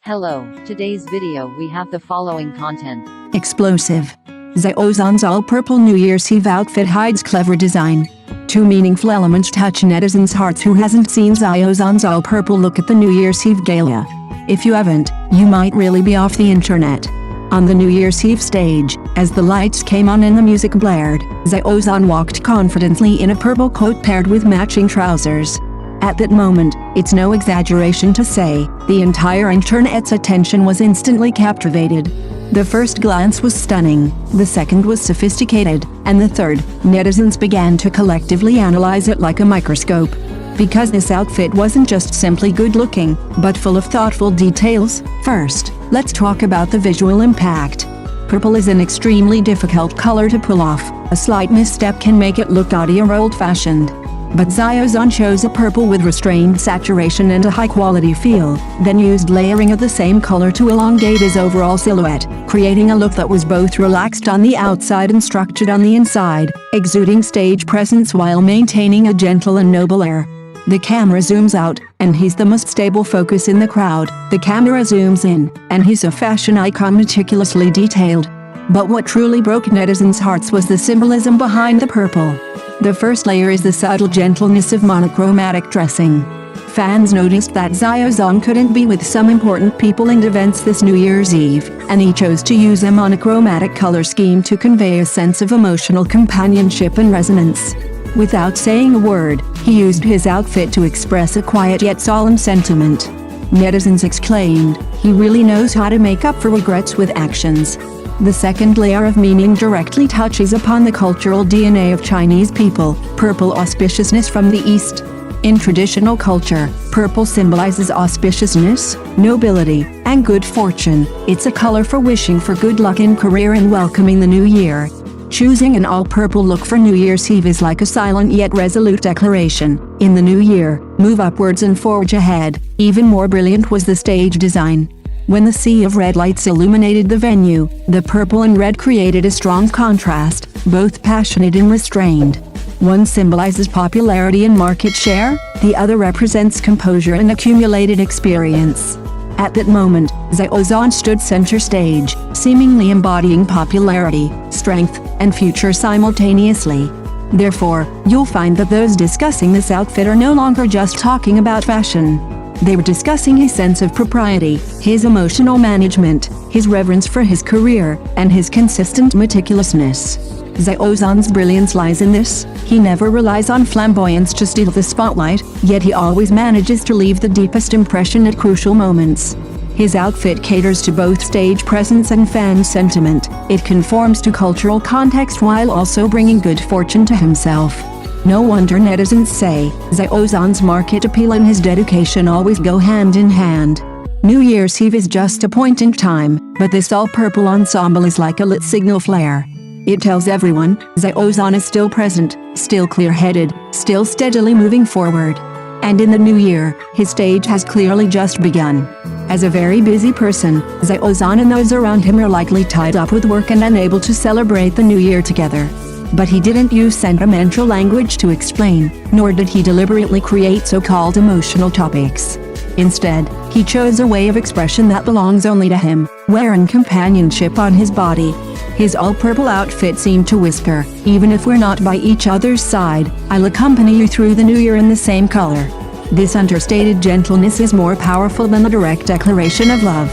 Hello, today's video we have the following content. Explosive. Xiao Zhan's all-purple New Year's Eve outfit hides clever design. Two meaningful elements touch netizens' hearts. Who hasn't seen Xiao Zhan's all-purple look at the New Year's Eve gala? If you haven't, you might really be off the internet. On the New Year's Eve stage, as the lights came on and the music blared, Xiao Zhan walked confidently in a purple coat paired with matching trousers. At that moment, it's no exaggeration to say, the entire internet's attention was instantly captivated. The first glance was stunning, the second was sophisticated, and the third, netizens began to collectively analyze it like a microscope. Because this outfit wasn't just simply good-looking, but full of thoughtful details. First, let's talk about the visual impact. Purple is an extremely difficult color to pull off. A slight misstep can make it look gaudy or old-fashioned. But Xiao Zhan chose a purple with restrained saturation and a high-quality feel, then used layering of the same color to elongate his overall silhouette, creating a look that was both relaxed on the outside and structured on the inside, exuding stage presence while maintaining a gentle and noble air. The camera zooms out, and he's the most stable focus in the crowd. The camera zooms in, and he's a fashion icon meticulously detailed. But what truly broke netizens' hearts was the symbolism behind the purple. The first layer is the subtle gentleness of monochromatic dressing. Fans noticed that Xiao Zhan couldn't be with some important people and events this New Year's Eve, and he chose to use a monochromatic color scheme to convey a sense of emotional companionship and resonance. Without saying a word, he used his outfit to express a quiet yet solemn sentiment. Netizens exclaimed, "He really knows how to make up for regrets with actions." The second layer of meaning directly touches upon the cultural DNA of Chinese people, purple auspiciousness from the East. In traditional culture, purple symbolizes auspiciousness, nobility, and good fortune. It's a color for wishing for good luck in career and welcoming the new year. Choosing an all-purple look for New Year's Eve is like a silent yet resolute declaration. In the new year, move upwards and forge ahead. Even more brilliant was the stage design. When the sea of red lights illuminated the venue, the purple and red created a strong contrast, both passionate and restrained. One symbolizes popularity and market share, the other represents composure and accumulated experience. At that moment, Xiao Zhan stood center stage, seemingly embodying popularity, strength, and future simultaneously. Therefore, you'll find that those discussing this outfit are no longer just talking about fashion. They were discussing his sense of propriety, his emotional management, his reverence for his career, and his consistent meticulousness. Xiao Zhan's brilliance lies in this: he never relies on flamboyance to steal the spotlight, yet he always manages to leave the deepest impression at crucial moments. His outfit caters to both stage presence and fan sentiment. It conforms to cultural context while also bringing good fortune to himself. No wonder netizens say, Xiao Zhan's market appeal and his dedication always go hand in hand. New Year's Eve is just a point in time, but this all-purple ensemble is like a lit signal flare. It tells everyone, Xiao Zhan is still present, still clear-headed, still steadily moving forward. And in the new year, his stage has clearly just begun. As a very busy person, Xiao Zhan and those around him are likely tied up with work and unable to celebrate the new year together. But he didn't use sentimental language to explain, nor did he deliberately create so-called emotional topics. Instead, he chose a way of expression that belongs only to him, wearing companionship on his body. His all-purple outfit seemed to whisper, "Even if we're not by each other's side, I'll accompany you through the new year in the same color." This understated gentleness is more powerful than the direct declaration of love.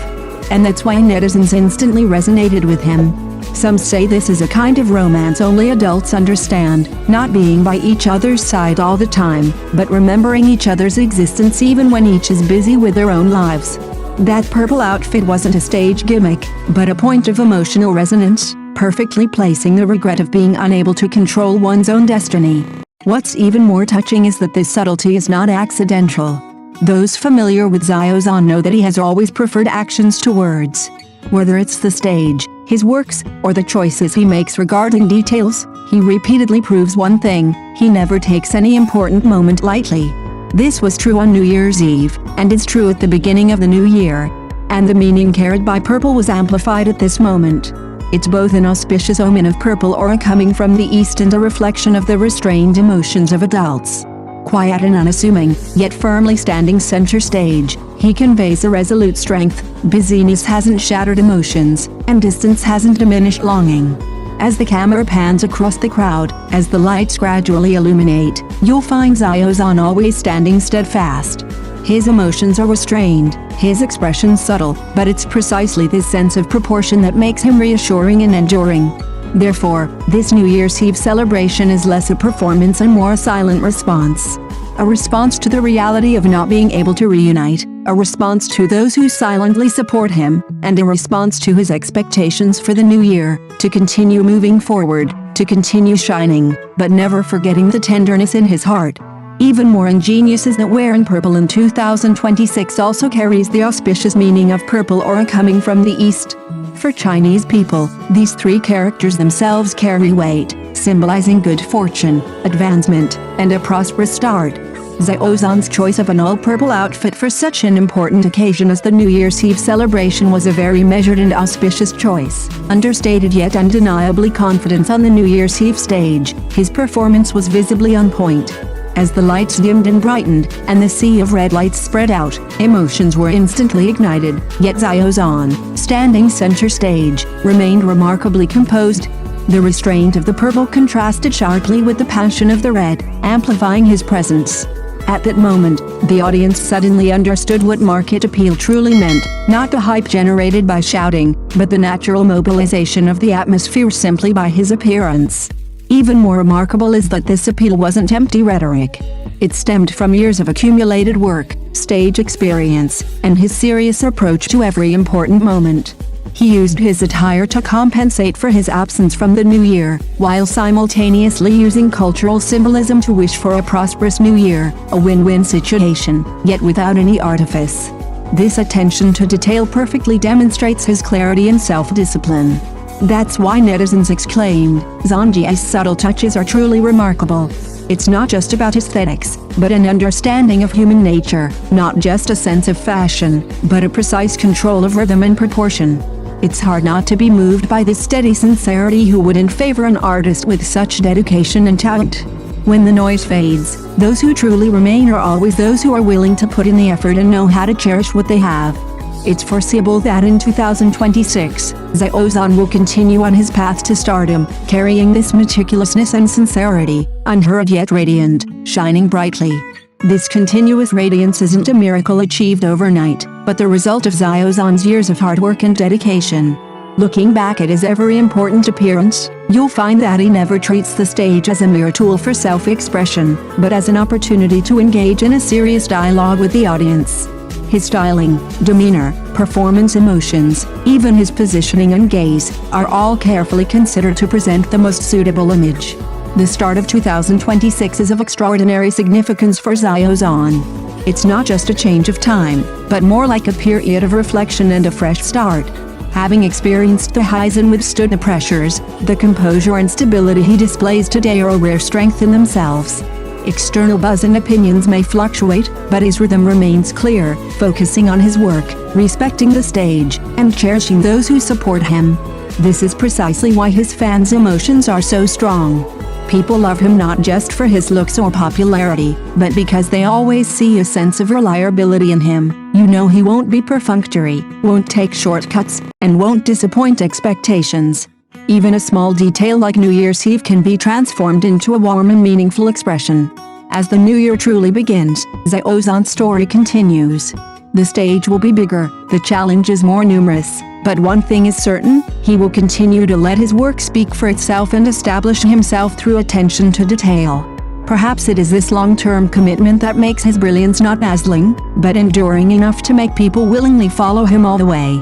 And that's why netizens instantly resonated with him. Some say this is a kind of romance only adults understand, not being by each other's side all the time, but remembering each other's existence even when each is busy with their own lives. That purple outfit wasn't a stage gimmick, but a point of emotional resonance, perfectly placing the regret of being unable to control one's own destiny. What's even more touching is that this subtlety is not accidental. Those familiar with Xiao Zhan know that he has always preferred actions to words. Whether it's the stage, his works, or the choices he makes regarding details, he repeatedly proves one thing: he never takes any important moment lightly. This was true on New Year's Eve, and it's true at the beginning of the new year. And the meaning carried by purple was amplified at this moment. It's both an auspicious omen of purple aura coming from the East and a reflection of the restrained emotions of adults. Quiet and unassuming, yet firmly standing center stage, he conveys a resolute strength. Busyness hasn't shattered emotions, and distance hasn't diminished longing. As the camera pans across the crowd, as the lights gradually illuminate, you'll find Xiao Zhan always standing steadfast. His emotions are restrained, his expression subtle, but it's precisely this sense of proportion that makes him reassuring and enduring. Therefore, this New Year's Eve celebration is less a performance and more a silent response. A response to the reality of not being able to reunite, a response to those who silently support him, and a response to his expectations for the new year, to continue moving forward, to continue shining, but never forgetting the tenderness in his heart. Even more ingenious is that wearing purple in 2026 also carries the auspicious meaning of purple aura coming from the east. For Chinese people, these three characters themselves carry weight, symbolizing good fortune, advancement, and a prosperous start. Xiao Zhan's choice of an all-purple outfit for such an important occasion as the New Year's Eve celebration was a very measured and auspicious choice. Understated yet undeniably confident on the New Year's Eve stage, his performance was visibly on point. As the lights dimmed and brightened, and the sea of red lights spread out, emotions were instantly ignited, yet Xiao Zhan, standing center stage, remained remarkably composed. The restraint of the purple contrasted sharply with the passion of the red, amplifying his presence. At that moment, the audience suddenly understood what market appeal truly meant, not the hype generated by shouting, but the natural mobilization of the atmosphere simply by his appearance. Even more remarkable is that this appeal wasn't empty rhetoric. It stemmed from years of accumulated work, stage experience, and his serious approach to every important moment. He used his attire to compensate for his absence from the new year, while simultaneously using cultural symbolism to wish for a prosperous new year, a win-win situation, yet without any artifice. This attention to detail perfectly demonstrates his clarity and self-discipline. That's why netizens exclaimed, "Zhanji's subtle touches are truly remarkable." It's not just about aesthetics, but an understanding of human nature, not just a sense of fashion, but a precise control of rhythm and proportion. It's hard not to be moved by this steady sincerity. Who wouldn't favor an artist with such dedication and talent? When the noise fades, those who truly remain are always those who are willing to put in the effort and know how to cherish what they have. It's foreseeable that in 2026, Xiao Zhan will continue on his path to stardom, carrying this meticulousness and sincerity, unhurried yet radiant, shining brightly. This continuous radiance isn't a miracle achieved overnight, but the result of Xiao Zhan's years of hard work and dedication. Looking back at his every important appearance, you'll find that he never treats the stage as a mere tool for self-expression, but as an opportunity to engage in a serious dialogue with the audience. His styling, demeanor, performance, emotions, even his positioning and gaze, are all carefully considered to present the most suitable image. The start of 2026 is of extraordinary significance for Xiao Zhan. It's not just a change of time, but more like a period of reflection and a fresh start. Having experienced the highs and withstood the pressures, the composure and stability he displays today are a rare strength in themselves. External buzz and opinions may fluctuate, but his rhythm remains clear, focusing on his work, respecting the stage, and cherishing those who support him. This is precisely why his fans' emotions are so strong. People love him not just for his looks or popularity, but because they always see a sense of reliability in him. You know he won't be perfunctory, won't take shortcuts, and won't disappoint expectations. Even a small detail like New Year's Eve can be transformed into a warm and meaningful expression. As the new year truly begins, Xiao Zhan's story continues. The stage will be bigger, the challenges more numerous, but one thing is certain, he will continue to let his work speak for itself and establish himself through attention to detail. Perhaps it is this long-term commitment that makes his brilliance not dazzling, but enduring enough to make people willingly follow him all the way.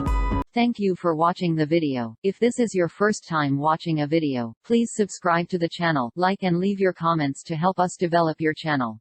Thank you for watching the video. If this is your first time watching a video, please subscribe to the channel, like and leave your comments to help us develop your channel.